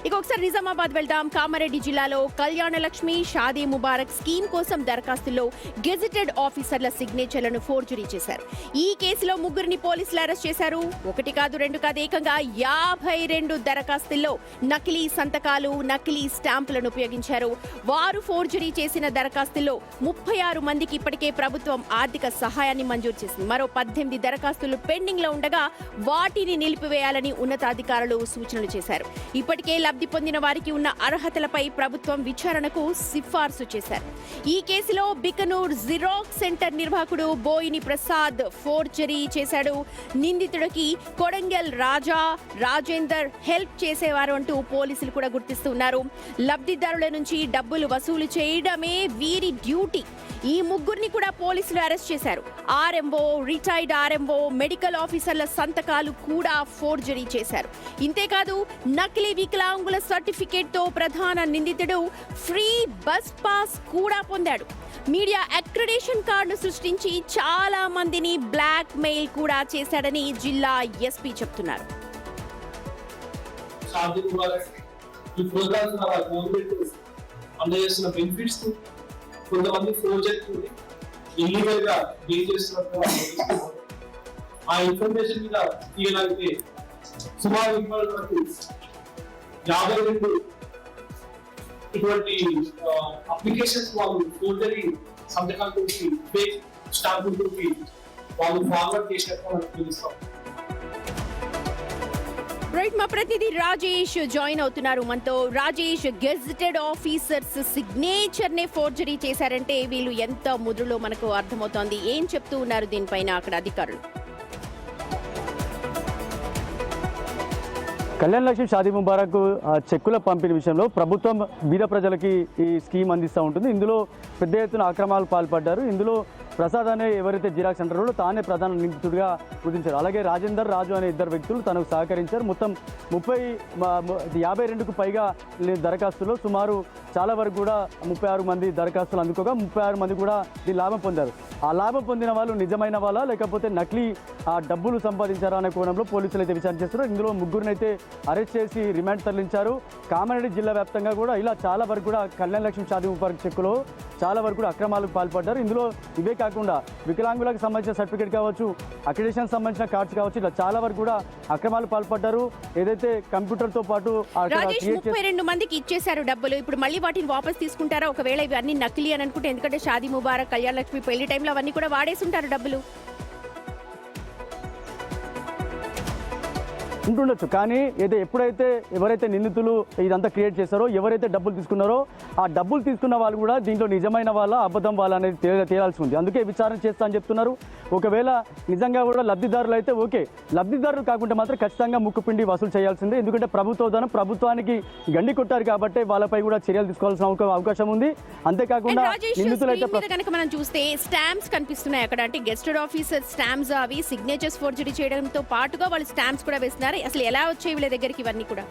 ఇక ఒకసారి నిజామాబాద్ వెళ్దాం. కామారెడ్డి జిల్లాలో కళ్యాణ లక్ష్మి షాదీ ముబారక్ స్కీమ్ కోసం దరఖాస్తుల్లో గెజిటెడ్ ఆఫీసర్ల సిగ్నేచర్లను ఫోర్జరీ చేశారు. ఈ కేసులో ముగ్గురిని పోలీసులు అరెస్ట్ చేశారు. ఒకటి కాదు రెండు కాదు, ఏకంగా 52 దరఖాస్తుల్లో నకిలీ సంతకాలు, నకిలీ స్టాంపులను ఉపయోగించారు. వారు ఫోర్జరీ చేసిన దరఖాస్తుల్లో 36 మందికి ఇప్పటికే ప్రభుత్వం ఆర్థిక సహాయాన్ని మంజూరు చేసింది. మరో 18 దరఖాస్తులు పెండింగ్ లో ఉండగా వాటిని నిలిపివేయాలని ఉన్నతాధికారులు సూచనలు చేశారు. ఇప్పటికే లబ్ధి పొందిన వారికి ఉన్న అర్హతలపై ప్రభుత్వం విచారణకు సిఫార్సు చేశారు. ఈ కేసులో బికనూర్ జిరాక్స్ సెంటర్ నిర్వాహకుడు బోయిని ప్రసాద్ ఫోర్జరీ చేశాడు. నిందితుడికి కొడంగల్ రాజా, రాజేందర్ హెల్ప్ చేసేవారు అంటూ పోలీసులు కూడా గుర్తిస్తున్నారు. లబ్ధిదారుల నుంచి డబ్బులు వసూలు చేయడమే వీరి డ్యూటీ. ఈ ముగ్గురిని కూడా పోలీసులు అరెస్ట్ చేశారు. ఆర్ఎంఓ, రిటైర్డ్ ఆర్ఎంఓ, మెడికల్ ఆఫీసర్ల సంతకాలు కూడా ఫోర్జరీ చేశారు. ఇంతేకాదు నకిలీ వికలాంగుల సర్టిఫికేట్ తో ప్రధాన నిందితుడు ఫ్రీ బస్ పాస్ కూడా పొందాడు. మీడియా అక్రిడేషన్ కార్డు సృష్టించి చాలా మందిని బ్లాక్ మెయిల్ కూడా చేశాడని జిల్లా ఎస్పీ చెప్తున్నారు. కొంతమంది ప్రాజెక్ట్ ఇల్లీగల్ గా డీల్ చేస్తున్నట్టు ఆ ఇన్ఫర్మేషన్ మీద తీయడానికి సుమారు వరకు 52 ఇటువంటి అప్లికేషన్స్ వాళ్ళు ఫోర్జరీ సంతకాలతో ఫేక్ స్టాంపులతో వాళ్ళు ఫార్వర్డ్ చేసినట్టు మనకు తెలుస్తాం. రైట్, మా ప్రతినిధి రాజేష్ జాయిన్ అవుతున్నారు మనతో. రాజేష్, గెజిటెడ్ ఆఫీసర్స్ సిగ్నేచర్ నే ఫోర్జరీ చేశారంటే వీళ్ళు ఎంత ముద్రలో మనకు అర్థమవుతోంది. ఏం చెప్తూ ఉన్నారు దీనిపైన అక్కడ అధికారులు? కళ్యాణ లక్ష్మి షాదీ ముబారక్ చెక్కుల పంపిణీ విషయంలో ప్రభుత్వం బీద ప్రజలకి ఈ స్కీమ్ అందిస్తూ ఉంటుంది. ఇందులో పెద్ద ఎత్తున అక్రమాలు పాల్పడ్డారు. ఇందులో ప్రసాద్ అనే ఎవరైతే జిరాక్స్ సెంటర్లో తానే ప్రధాన నిందితుడిగా గుర్తించారు. అలాగే రాజేందర్, రాజు అనే ఇద్దరు వ్యక్తులు తనకు సహకరించారు. మొత్తం 52కు పైగా దరఖాస్తులు సుమారు చాలా వరకు కూడా 36 మంది దరఖాస్తులు అందుకోగా 36 మంది కూడా దీని లాభం పొందారు. ఆ లాభం పొందిన వాళ్ళు నిజమైన వాళ్ళ లేకపోతే నకిలీ డబ్బులు సంపాదించారా అనే కోణంలో పోలీసులు అయితే విచారణ చేస్తున్నారు. ఇందులో ముగ్గురినైతే అరెస్ట్ చేసి రిమాండ్ తరలించారు. కామారెడ్డి జిల్లా వ్యాప్తంగా కూడా ఇలా చాలా వరకు కూడా కళ్యాణ లక్ష్మి షాదీ ముబారక్ చెక్కులో చాలా వరకు కూడా అక్రమాలకు పాల్పడ్డారు. ఇందులో ఇవే కాకుండా వికలాంగులకు సంబంధించిన సర్టిఫికేట్ కావచ్చు, అక్రిడేషన్ సంబంధించిన కార్డ్స్ కావచ్చు, ఇలా చాలా వరకు కూడా అక్రమాలు పాల్పడ్డారు. ఏదైతే కంప్యూటర్తో పాటు 32 మందికి ఇచ్చేశారు డబ్బులు. ఇప్పుడు మళ్ళీ వాటిని వాపస్ తీసుకుంటారా ఒకవేళ ఇవన్నీ నకిలీ అని అనుకుంటే? ఎందుకంటే షాదీ ముబారక్, కళ్యాణ లక్ష్మి పెళ్లి టైంలో అవన్నీ కూడా వాడేసి ఉంటారు డబ్బులు. ఉంటుండొచ్చు, కానీ ఎప్పుడైతే ఎవరైతే నిందితులు ఇదంతా క్రియేట్ చేశారో, ఎవరైతే డబ్బులు తీసుకున్నారో ఆ డబ్బులు తీసుకున్న వాళ్ళు కూడా దీంట్లో నిజమైన వాళ్ళ అబద్ధం వాళ్ళ అనేది తేలాల్సి ఉంది. అందుకే విచారణ చేస్తా అని చెప్తున్నారు. ఒకవేళ నిజంగా కూడా లబ్ధిదారులు అయితే ఓకే, లబ్ధిదారులు కాకుండా మాత్రం ఖచ్చితంగా ముక్కుపిండి వసూలు చేయాల్సిందే. ఎందుకంటే ప్రభుత్వ ధనం ప్రభుత్వానికి గండి కొట్టారు కాబట్టి వాళ్ళపై కూడా చర్యలు తీసుకోవాల్సిన అవకాశం ఉంది. అంతేకాకుండా కనుక మనం చూస్తే స్టాంప్స్ కనిపిస్తున్నాయి అక్కడ. అంటే గెస్టెడ్ ఆఫీసర్ స్టాంప్స్, అవి సిగ్నేచర్స్ ఫోర్జరీ చేయడంతో పాటుగా వాళ్ళు స్టాంప్స్ కూడా వేస్తున్నారు. అసలు ఎలా వచ్చాయి వీళ్ళ దగ్గరికి ఇవన్నీ కూడా?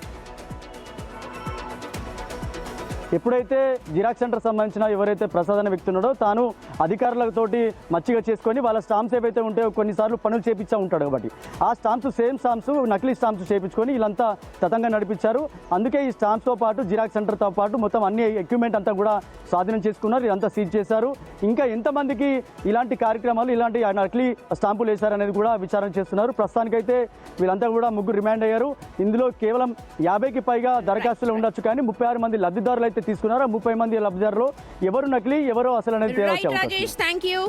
ఎప్పుడైతే జిరాక్స్ సెంటర్ సంబంధించిన ఎవరైతే ప్రసాద్ అనే వ్యక్తి ఉన్నాడో తాను అధికారులతోటి మచ్చిగా చేసుకొని వాళ్ళ స్టాంప్స్ ఏవైతే ఉంటాయో కొన్నిసార్లు పనులు చేపించా ఉంటాడు కాబట్టి ఆ స్టాంప్స్ సేమ్ స్టాంప్స్ నకిలీ స్టాంప్స్ చేపించుకొని వీళ్ళంతా తతంగా నడిపించారు. అందుకే ఈ స్టాంప్స్తో పాటు జిరాక్స్ సెంటర్తో పాటు మొత్తం అన్ని ఎక్విప్మెంట్ అంతా కూడా స్వాధీనం చేసుకున్నారు. ఇదంతా సీజ్ చేశారు. ఇంకా ఎంతమందికి ఇలాంటి కార్యక్రమాలు, ఇలాంటి నకిలీ స్టాంపులు వేశారనేది కూడా విచారణ చేస్తున్నారు. ప్రస్తుతానికైతే వీళ్ళంతా కూడా ముగ్గురు రిమాండ్ అయ్యారు. ఇందులో కేవలం 50కి పైగా దరఖాస్తులు ఉండొచ్చు, కానీ 36 మంది లబ్ధిదారులు అయితే తీసుకున్నారు. 30 మంది లబ్ధిదారులు ఎవరు నకిలీ ఎవరు అసలు అనేది తేల్చారు. Rajesh, thank you.